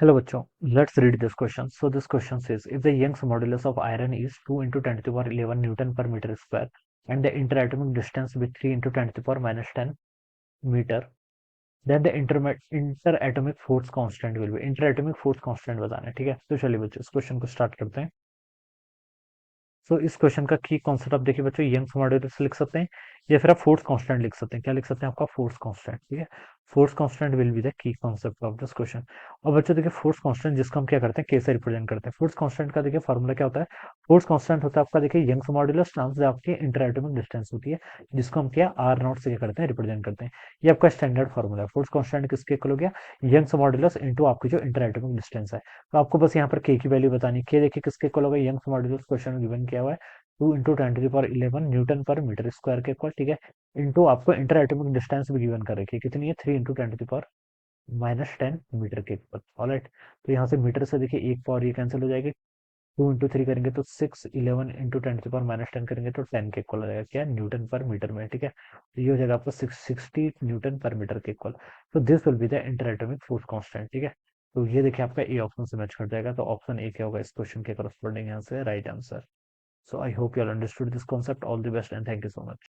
Hello बच्चों, let's read this question. So this question says, if the Young's modulus of iron is 2 into 10 to the power 11 Newton per meter square and the interatomic distance with 3 into 10 to the power minus 10 meter, then the interatomic force constant will be. interatomic force constant बताना है, ठीक है। तो चलिए बच्चों, इस question को start करते हैं। सो इस क्वेश्चन का की कॉन्सेप्ट आप देखिए बच्चों, यंग्स मॉड्यूलस लिख सकते हैं या फिर आप फोर्स कांस्टेंट लिख सकते हैं। क्या लिख सकते हैं? आपका फोर्स कांस्टेंट, ठीक है। Force constant will be the key concept of this question. और बच्चों देखिए, फोर्स कांस्टेंट जिसको हम क्या करते हैं, के से रिप्रेजेंट करते हैं। फोर्स कांस्टेंट का देखिए फॉर्मूला क्या होता है? फोर्स कांस्टेंट होता है आपका देखिए यंग्स मॉड्यूलस टाइम्स आपकी इंटरएटॉमिक डिस्टेंस होती है, जिसको हम क्या आर नॉट से क्या करते हैं, रिप्रेजेंट करते हैं। ये आपका स्टैंडर्ड फॉर्मूला है। फोर्स कांस्टेंट किसके इक्वल हो गया? यंग्स मॉड्यूलस इनटू आपकी जो इंटरएटॉमिक डिस्टेंस है। तो आपको बस यहाँ पर के की वैल्यू बतानी। के देखिए किसके इक्वल होगा? यंग्स मॉड्यूलस क्वेश्चन में गिवन किया हुआ है 2 into 10 to the power 11 newton पर मीटर स्क्वायर के इक्वल, ठीक है। इंटू आपको इंटर एटॉमिक डिस्टेंस भी गिवन कर रखी है, कितनी है? 3 into 10 to the power minus 10 metre के इक्वल। ऑलराइट, तो यहाँ से मीटर से देखिए एक पावर ये कैंसिल हो जाएगी। 2 इंटू 3 करेंगे तो 6, 11 into 10 to the power minus 10 करेंगे तो 10 के इक्वल हो जाएगा, क्या? न्यूटन पर मीटर में, ठीक है। तो ये हो जाएगा आपका 60 न्यूटन पर मीटर के इक्वल। तो this will be the inter atomic force constant, ठीक है। तो ये देखिए आपका ए ऑप्शन से मैच कर जाएगा, तो ऑप्शन ए क्या होगा इस क्वेश्चन के करस्पॉन्डिंग यहाँ से right answer. So I hope you all understood this concept. All the best and thank you so much.